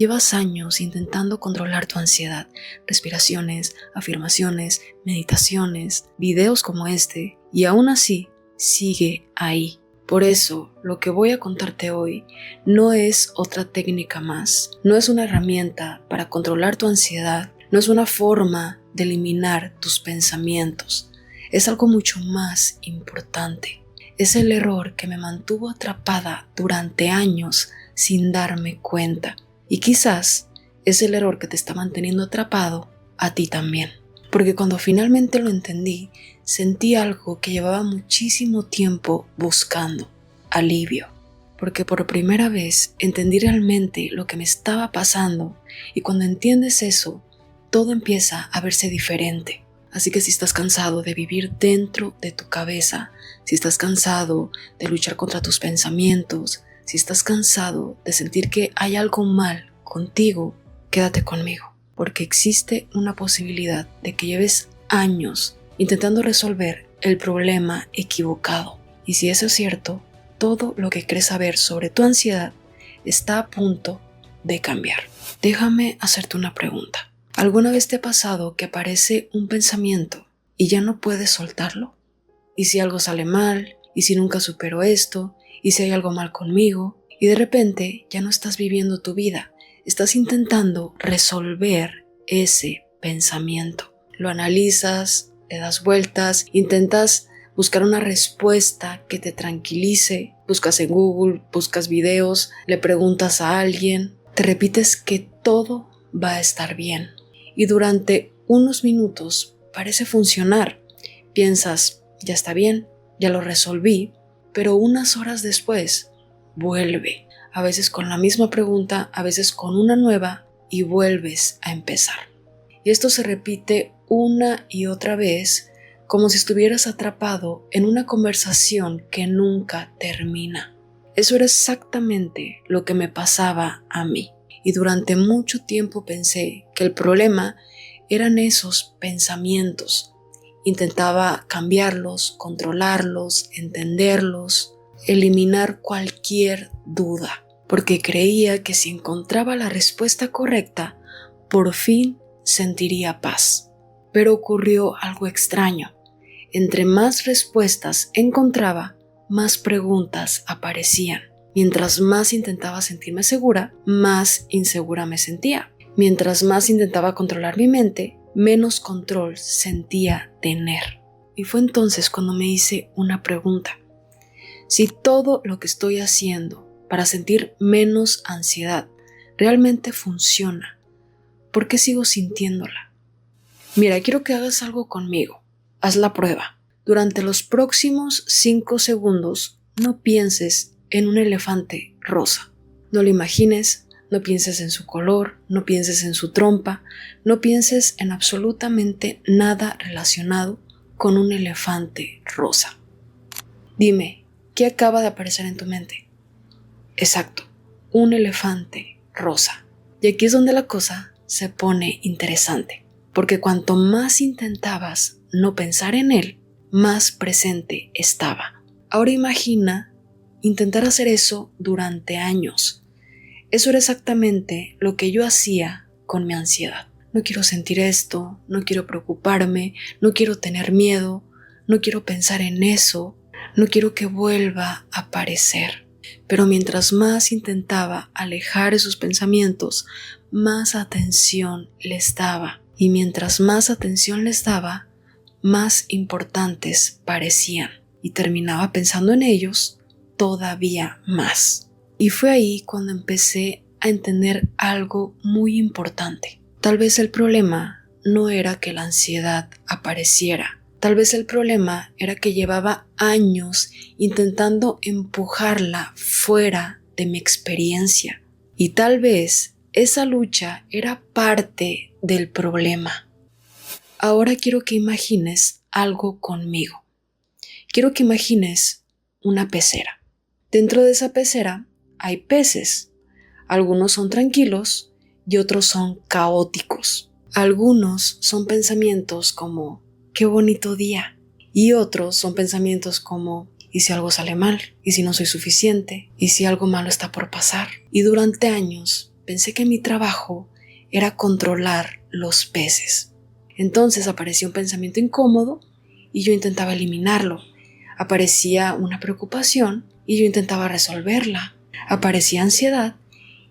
Llevas años intentando controlar tu ansiedad, respiraciones, afirmaciones, meditaciones, videos como este, y aún así sigue ahí. Por eso, lo que voy a contarte hoy no es otra técnica más, no es una herramienta para controlar tu ansiedad, no es una forma de eliminar tus pensamientos, es algo mucho más importante. Es el error que me mantuvo atrapada durante años sin darme cuenta. Y quizás es el error que te está manteniendo atrapado a ti también. Porque cuando finalmente lo entendí, sentí algo que llevaba muchísimo tiempo buscando: alivio. Porque por primera vez entendí realmente lo que me estaba pasando, y cuando entiendes eso, todo empieza a verse diferente. Así que si estás cansado de vivir dentro de tu cabeza, si estás cansado de luchar contra tus pensamientos, si estás cansado de sentir que hay algo mal contigo, quédate conmigo, porque existe una posibilidad de que lleves años intentando resolver el problema equivocado. Y si eso es cierto, todo lo que crees saber sobre tu ansiedad está a punto de cambiar. Déjame hacerte una pregunta. ¿Alguna vez te ha pasado que aparece un pensamiento y ya no puedes soltarlo? ¿Y si algo sale mal? ¿Y si nunca supero esto? ¿Y si hay algo mal conmigo? Y de repente ya no estás viviendo tu vida, estás intentando resolver ese pensamiento. Lo analizas, le das vueltas, intentas buscar una respuesta que te tranquilice, buscas en Google, buscas videos, le preguntas a alguien, te repites que todo va a estar bien. Y durante unos minutos parece funcionar. Piensas, ya está bien, ya lo resolví, pero unas horas después vuelve. A veces con la misma pregunta, a veces con una nueva, y vuelves a empezar. Y esto se repite una y otra vez, como si estuvieras atrapado en una conversación que nunca termina. Eso era exactamente lo que me pasaba a mí. Y durante mucho tiempo pensé que el problema eran esos pensamientos. Intentaba cambiarlos, controlarlos, entenderlos, eliminar cualquier duda, porque creía que si encontraba la respuesta correcta, por fin sentiría paz. Pero ocurrió algo extraño. Entre más respuestas encontraba, más preguntas aparecían. Mientras más intentaba sentirme segura, más insegura me sentía. Mientras más intentaba controlar mi mente, menos control sentía tener. Y fue entonces cuando me hice una pregunta. Si todo lo que estoy haciendo para sentir menos ansiedad realmente funciona, ¿por qué sigo sintiéndola? Mira, quiero que hagas algo conmigo. Haz la prueba. Durante los próximos 5 segundos, no pienses en un elefante rosa. No lo imagines, no pienses en su color, no pienses en su trompa, no pienses en absolutamente nada relacionado con un elefante rosa. Dime, ¿qué acaba de aparecer en tu mente? Exacto, un elefante rosa. Y aquí es donde la cosa se pone interesante, porque cuanto más intentabas no pensar en él, más presente estaba. Ahora imagina intentar hacer eso durante años. Eso era exactamente lo que yo hacía con mi ansiedad. No quiero sentir esto, no quiero preocuparme, no quiero tener miedo, no quiero pensar en eso, no quiero que vuelva a aparecer. Pero mientras más intentaba alejar esos pensamientos, más atención les daba. Y mientras más atención les daba, más importantes parecían. Y terminaba pensando en ellos todavía más. Y fue ahí cuando empecé a entender algo muy importante. Tal vez el problema no era que la ansiedad apareciera. Tal vez el problema era que llevaba años intentando empujarla fuera de mi experiencia. Y tal vez esa lucha era parte del problema. Ahora quiero que imagines algo conmigo. Quiero que imagines una pecera. Dentro de esa pecera hay peces. Algunos son tranquilos y otros son caóticos. Algunos son pensamientos como ¡qué bonito día! Y otros son pensamientos como ¿y si algo sale mal? ¿Y si no soy suficiente? ¿Y si algo malo está por pasar? Y durante años pensé que mi trabajo era controlar los peces. Entonces aparecía un pensamiento incómodo y yo intentaba eliminarlo. Aparecía una preocupación y yo intentaba resolverla. Aparecía ansiedad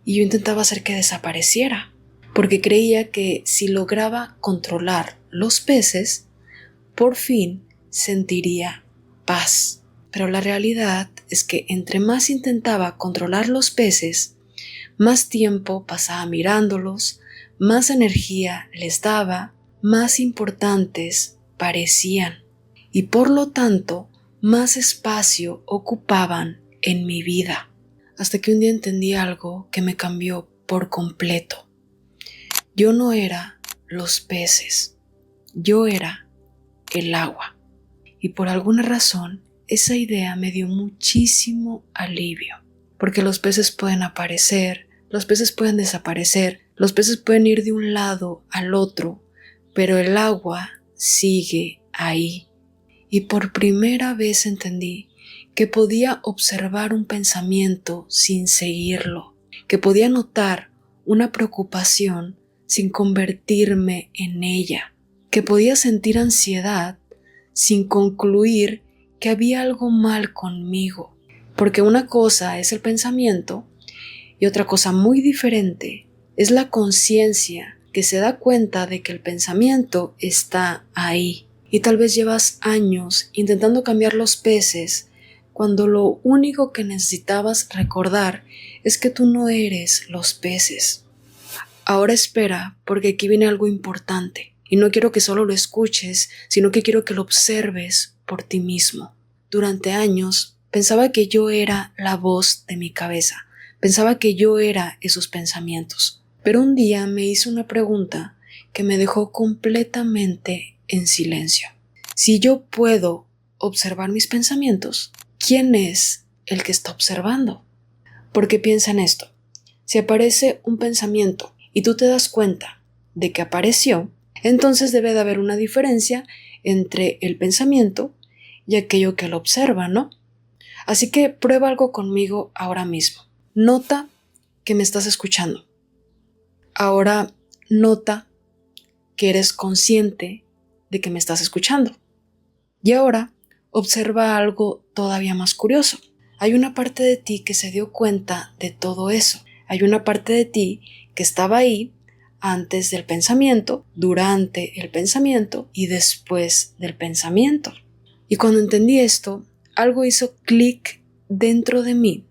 y yo intentaba hacer que desapareciera, porque creía que si lograba controlar los peces, por fin sentiría paz. Pero la realidad es que entre más intentaba controlar los peces, más tiempo pasaba mirándolos, más energía les daba, más importantes parecían y por lo tanto más espacio ocupaban en mi vida. Hasta que un día entendí algo que me cambió por completo. Yo no era los peces, yo era el agua. Y por alguna razón, esa idea me dio muchísimo alivio. Porque los peces pueden aparecer, los peces pueden desaparecer, los peces pueden ir de un lado al otro, pero el agua sigue ahí. Y por primera vez entendí que podía observar un pensamiento sin seguirlo, que podía notar una preocupación sin convertirme en ella, que podía sentir ansiedad sin concluir que había algo mal conmigo, porque una cosa es el pensamiento y otra cosa muy diferente es la conciencia que se da cuenta de que el pensamiento está ahí. Y tal vez llevas años intentando cambiar los peces cuando lo único que necesitabas recordar es que tú no eres los peces. Ahora espera, porque aquí viene algo importante. Y no quiero que solo lo escuches, sino que quiero que lo observes por ti mismo. Durante años pensaba que yo era la voz de mi cabeza. Pensaba que yo era esos pensamientos. Pero un día me hice una pregunta que me dejó completamente en silencio. Si yo puedo observar mis pensamientos, ¿quién es el que está observando? Porque piensa en esto. Si aparece un pensamiento y tú te das cuenta de que apareció, entonces debe de haber una diferencia entre el pensamiento y aquello que lo observa, ¿no? Así que prueba algo conmigo ahora mismo. Nota que me estás escuchando. Ahora nota que eres consciente de que me estás escuchando. Y ahora observa algo todavía más curioso. Hay una parte de ti que se dio cuenta de todo eso. Hay una parte de ti que estaba ahí antes del pensamiento, durante el pensamiento y después del pensamiento. Y cuando entendí esto, algo hizo clic dentro de mí,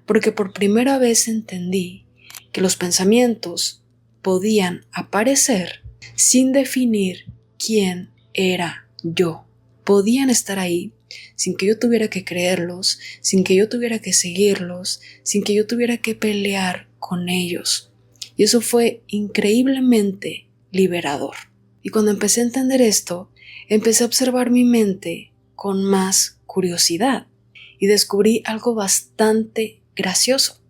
porque por primera vez entendí que los pensamientos podían aparecer sin definir quién era yo. Podían estar ahí sin que yo tuviera que creerlos, sin que yo tuviera que seguirlos, sin que yo tuviera que pelear con ellos. Y eso fue increíblemente liberador. Y cuando empecé a entender esto, empecé a observar mi mente con más curiosidad y descubrí algo bastante gracioso.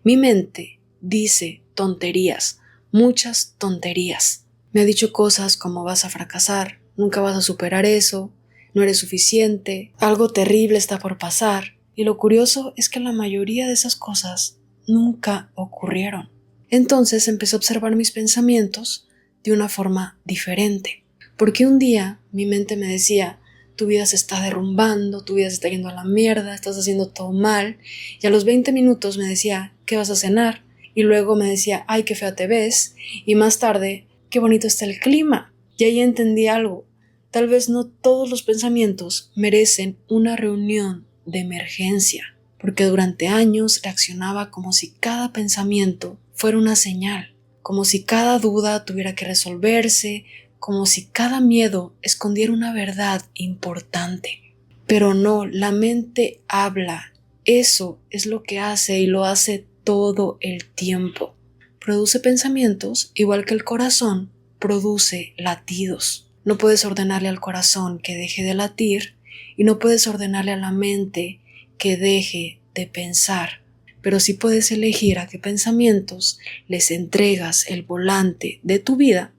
Mi mente dice tonterías, muchas tonterías. Me ha dicho cosas como vas a fracasar, nunca vas a superar eso, no eres suficiente, algo terrible está por pasar. Y lo curioso es que la mayoría de esas cosas nunca ocurrieron. Entonces empecé a observar mis pensamientos de una forma diferente. Porque un día mi mente me decía, tu vida se está derrumbando, tu vida se está yendo a la mierda, estás haciendo todo mal. Y a los 20 minutos me decía, ¿qué vas a cenar? Y luego me decía, ay, qué fea te ves. Y más tarde, qué bonito está el clima. Y ahí entendí algo. Tal vez no todos los pensamientos merecen una reunión de emergencia, porque durante años reaccionaba como si cada pensamiento fuera una señal, como si cada duda tuviera que resolverse, como si cada miedo escondiera una verdad importante. Pero no, la mente habla. Eso es lo que hace y lo hace todo el tiempo. Produce pensamientos igual que el corazón produce latidos. No puedes ordenarle al corazón que deje de latir y no puedes ordenarle a la mente que deje de pensar, pero sí puedes elegir a qué pensamientos les entregas el volante de tu vida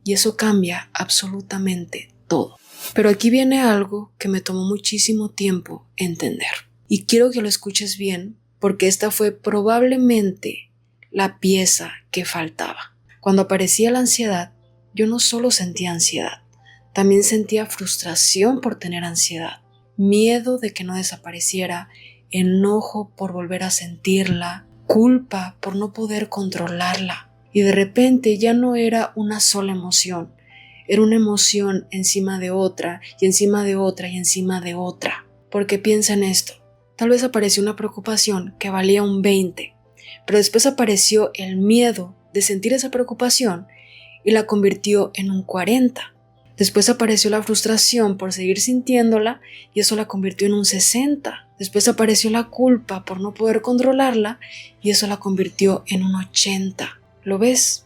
y eso cambia absolutamente todo. Pero aquí viene algo que me tomó muchísimo tiempo entender y quiero que lo escuches bien porque esta fue probablemente la pieza que faltaba. Cuando aparecía la ansiedad, yo no solo sentía ansiedad, también sentía frustración por tener ansiedad, miedo de que no desapareciera, enojo por volver a sentirla, culpa por no poder controlarla. Y de repente ya no era una sola emoción, era una emoción encima de otra y encima de otra y encima de otra. Porque piensa en esto, tal vez apareció una preocupación que valía un 20, pero después apareció el miedo de sentir esa preocupación y la convirtió en un 40. Después apareció la frustración por seguir sintiéndola y eso la convirtió en un 60. Después apareció la culpa por no poder controlarla y eso la convirtió en un 80. ¿Lo ves?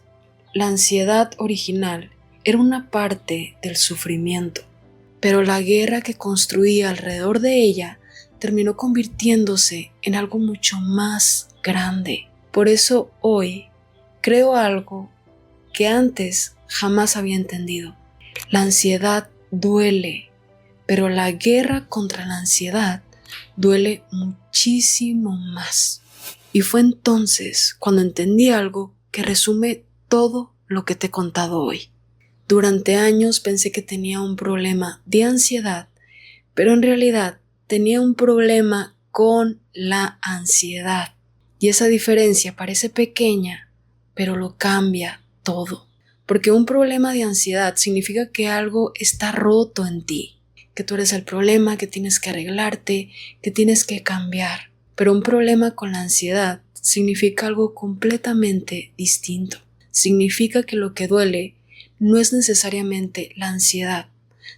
La ansiedad original era una parte del sufrimiento, pero la guerra que construía alrededor de ella terminó convirtiéndose en algo mucho más grande. Por eso hoy creo algo que antes jamás había entendido. La ansiedad duele, pero la guerra contra la ansiedad duele muchísimo más. Y fue entonces cuando entendí algo que resume todo lo que te he contado hoy. Durante años pensé que tenía un problema de ansiedad, pero en realidad tenía un problema con la ansiedad. Y esa diferencia parece pequeña, pero lo cambia todo. Porque un problema de ansiedad significa que algo está roto en ti, que tú eres el problema, que tienes que arreglarte, que tienes que cambiar. Pero un problema con la ansiedad significa algo completamente distinto. Significa que lo que duele no es necesariamente la ansiedad,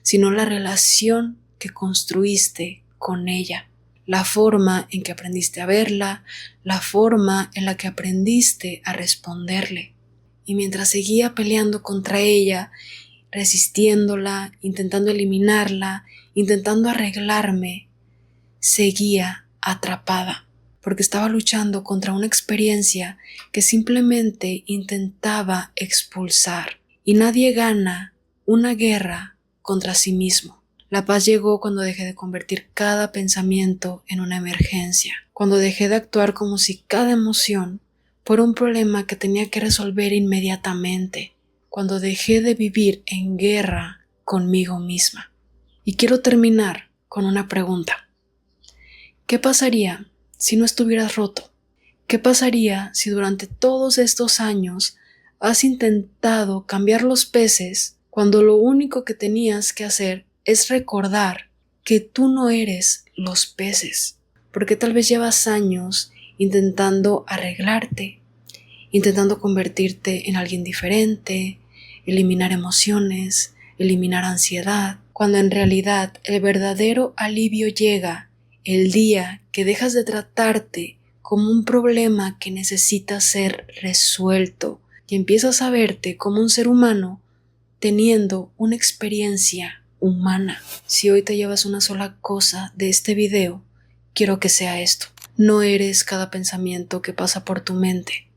sino la relación que construiste con ella, la forma en que aprendiste a verla, la forma en la que aprendiste a responderle. Y mientras seguía peleando contra ella, resistiéndola, intentando eliminarla, intentando arreglarme, seguía atrapada, porque estaba luchando contra una experiencia que simplemente intentaba expulsar. Y nadie gana una guerra contra sí mismo. La paz llegó cuando dejé de convertir cada pensamiento en una emergencia, cuando dejé de actuar como si cada emoción fuera un problema que tenía que resolver inmediatamente, cuando dejé de vivir en guerra conmigo misma. Y quiero terminar con una pregunta. ¿Qué pasaría si no estuvieras roto? ¿Qué pasaría si durante todos estos años has intentado cambiar los peces cuando lo único que tenías que hacer es recordar que tú no eres los peces? Porque tal vez llevas años intentando arreglarte, intentando convertirte en alguien diferente, eliminar emociones, eliminar ansiedad, cuando en realidad el verdadero alivio llega el día que dejas de tratarte como un problema que necesita ser resuelto y empiezas a verte como un ser humano teniendo una experiencia humana. Si hoy te llevas una sola cosa de este video, quiero que sea esto. No eres cada pensamiento que pasa por tu mente.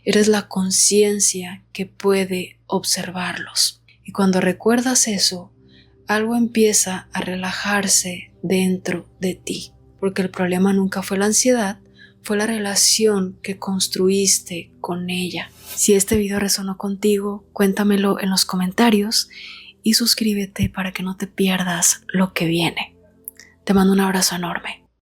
Eres la conciencia que puede observarlos. Y cuando recuerdas eso, algo empieza a relajarse dentro de ti. Porque el problema nunca fue la ansiedad, fue la relación que construiste con ella. Si este video resonó contigo, cuéntamelo en los comentarios y suscríbete para que no te pierdas lo que viene. Te mando un abrazo enorme.